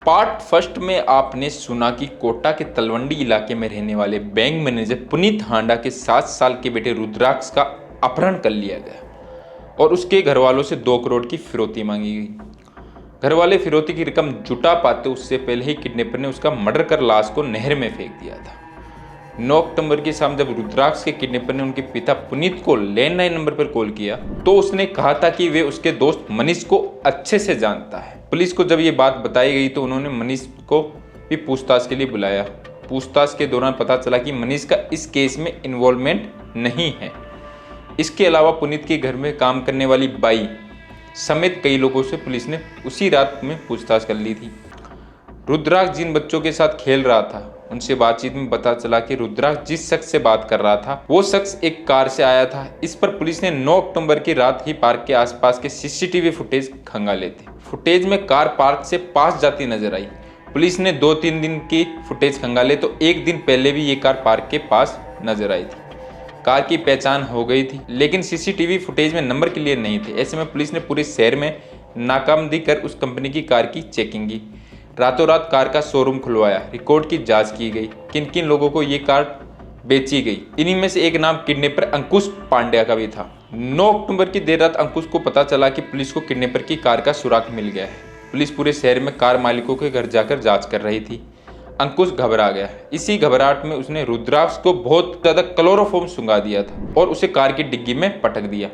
Part first में आपने सुना कि कोटा के तलवंडी इलाके में रहने वाले बैंक मैनेजर पुनीत हांडा के 7 साल के बेटे रुद्राक्ष का अपहरण कर लिया गया और उसके घर वालों से 2 करोड़ की फिरौती मांगी गई। घर वाले फिरौती की रकम जुटा पाते उससे पहले ही किडनैपर ने उसका मर्डर कर लाश को नहर में फेंक दिया था। 9 अक्टूबर की शाम जब रुद्राक्ष के किडनैपर ने उनके पिता पुनीत को लैंडलाइन नंबर पर कॉल किया तो उसने कहा था कि वे उसके दोस्त मनीष को अच्छे से जानता है। पुलिस को जब ये बात बताई गई तो उन्होंने मनीष को भी पूछताछ के लिए बुलाया। पूछताछ के दौरान पता चला कि मनीष का इस केस में इन्वॉल्वमेंट नहीं है। इसके अलावा पुनीत के घर में काम करने वाली बाई समेत कई लोगों से पुलिस ने उसी रात में पूछताछ कर ली थी। रुद्राक्ष जिन बच्चों के साथ खेल रहा था उनसे बातचीत में पता चला कि रुद्राक्ष जिस शख्स से बात कर रहा था वो शख्स एक कार से आया था। इस पर पुलिस ने 9 अक्टूबर की रात ही पार्क के आसपास के सीसीटीवी फुटेज खंगाले थे। फुटेज में कार पार्क से पास जाती नजर आई। पुलिस ने 2-3 दिन की फुटेज खंगाले तो एक दिन पहले भी ये कार पार्क के पास नजर आई थी। कार की पहचान हो गई थी लेकिन सीसीटीवी फुटेज में नंबर क्लियर नहीं थे। ऐसे में पुलिस ने पूरे शहर में नाकाबंदी कर उस कंपनी की कार की चेकिंग की। रातों रात कार का शोरूम खुलवाया, रिकॉर्ड की जांच की गई, किन किन लोगों को ये कार बेची गई। इन्हीं में से एक नाम किडनैपर अंकुश पांड्या का भी था। 9 अक्टूबर की देर रात अंकुश को पता चला कि पुलिस को किडनैपर की कार का सुराग मिल गया है। पुलिस पूरे शहर में कार मालिकों के घर जाकर जांच कर रही थी। अंकुश घबरा गया। इसी घबराहट में उसने रुद्राक्ष को बहुत ज्यादा क्लोरोफॉर्म सुंघा दिया था और उसे कार की डिग्गी में पटक दिया।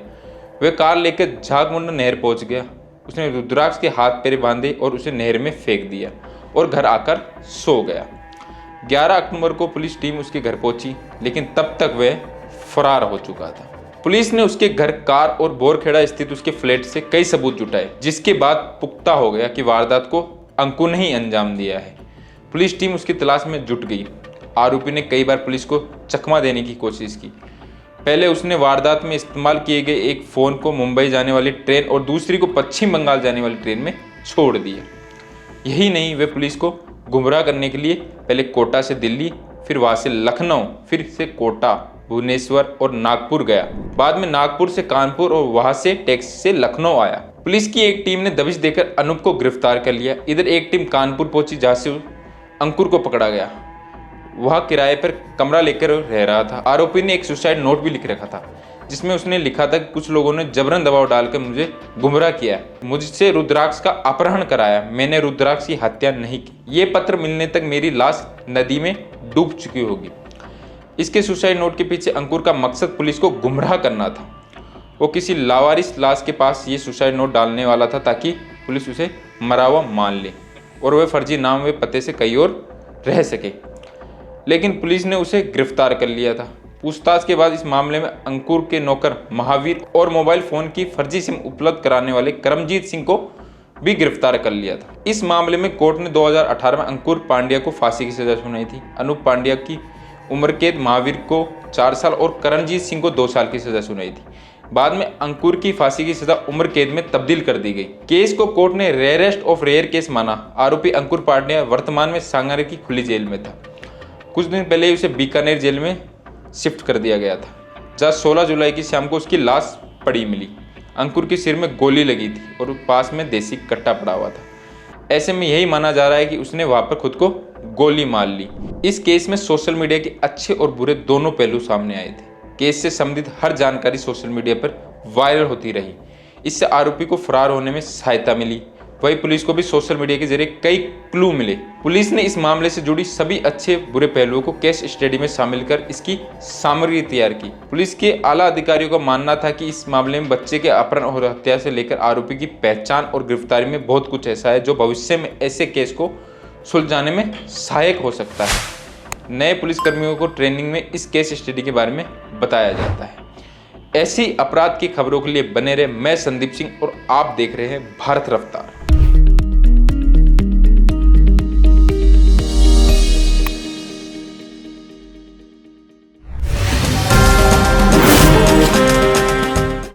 वह कार लेकर झागमुंडा नहर पहुंच गया। उसने रुद्राक्ष के हाथ पैर बांधे और उसे नहर में फेंक दिया और घर आकर सो गया। 11 अक्टूबर को पुलिस टीम उसके घर पहुंची लेकिन तब तक वह फरार हो चुका था। पुलिस ने उसके घर, कार और बोरखेड़ा स्थित उसके फ्लैट से कई सबूत जुटाए जिसके बाद पुख्ता हो गया कि वारदात को अंकु ने ही अंजाम दिया है। पुलिस टीम उसकी तलाश में जुट गई। आरोपी ने कई बार पुलिस को चकमा देने की कोशिश की। पहले उसने वारदात में इस्तेमाल किए गए एक फ़ोन को मुंबई जाने वाली ट्रेन और दूसरी को पश्चिम बंगाल जाने वाली ट्रेन में छोड़ दिया। यही नहीं, वे पुलिस को गुमराह करने के लिए पहले कोटा से दिल्ली, फिर वहाँ से लखनऊ, फिर से कोटा, भुवनेश्वर और नागपुर गया। बाद में नागपुर से कानपुर और वहाँ से टैक्सी से लखनऊ आया। पुलिस की एक टीम ने दबिश देकर अनूप को गिरफ्तार कर लिया। इधर एक टीम कानपुर पहुंची जहाँ से अंकुर को पकड़ा गया। वह किराए पर कमरा लेकर रह रहा था। आरोपी ने एक सुसाइड नोट भी लिख रखा था जिसमें उसने लिखा था कि कुछ लोगों ने जबरन दबाव डालकर मुझे गुमराह किया, मुझसे रुद्राक्ष का अपहरण कराया, मैंने रुद्राक्ष की हत्या नहीं की। ये पत्र मिलने तक मेरी लाश नदी में डूब चुकी होगी। इसके सुसाइड नोट के पीछे अंकुर का मकसद पुलिस को गुमराह करना था। वो किसी लावारिस लाश के पास ये सुसाइड नोट डालने वाला था ताकि पुलिस उसे मरा हुआ मान ले और वह फर्जी नाम व पते से कहीं और रह सके। लेकिन पुलिस ने उसे गिरफ्तार कर लिया था। पूछताछ के बाद इस मामले में अंकुर के नौकर महावीर और मोबाइल फोन की फर्जी सिम उपलब्ध कराने वाले करमजीत सिंह को भी गिरफ्तार कर लिया था। इस मामले में कोर्ट ने 2018 में अंकुर पांड्या को फांसी की सजा सुनाई थी। अनूप पांड्या की उम्र कैद, महावीर को 4 साल और करणजीत सिंह को 2 साल की सजा सुनाई थी। बाद में अंकुर की फांसी की सजा उम्र कैद में तब्दील कर दी गई। केस को कोर्ट ने रेयरेस्ट ऑफ रेयर केस माना। आरोपी अंकुर पांड्या वर्तमान में सांगानेर की खुली जेल में था। कुछ दिन पहले उसे बीकानेर जेल में शिफ्ट कर दिया गया था जहाँ 16 जुलाई की शाम को उसकी लाश पड़ी मिली। अंकुर के सिर में गोली लगी थी और पास में देसी कट्टा पड़ा हुआ था। ऐसे में यही माना जा रहा है कि उसने वहां पर खुद को गोली मार ली। इस केस में सोशल मीडिया के अच्छे और बुरे दोनों पहलू सामने आए थे। केस से संबंधित हर जानकारी सोशल मीडिया पर वायरल होती रही। इससे आरोपी को फरार होने में सहायता मिली। वही पुलिस को भी सोशल मीडिया के जरिए कई क्लू मिले। पुलिस ने इस मामले से जुड़ी सभी अच्छे बुरे पहलुओं को केस स्टडी में शामिल कर इसकी सामग्री तैयार की। पुलिस के आला अधिकारियों का मानना था कि इस मामले में बच्चे के अपहरण और हत्या से लेकर आरोपी की पहचान और गिरफ्तारी में बहुत कुछ ऐसा है जो भविष्य में ऐसे केस को सुलझाने में सहायक हो सकता है। नए पुलिसकर्मियों को ट्रेनिंग में इस केस स्टडी के बारे में बताया जाता है। ऐसी अपराध की खबरों के लिए बने रहे। मैं संदीप सिंह और आप देख रहे हैं भारत रफ्तार।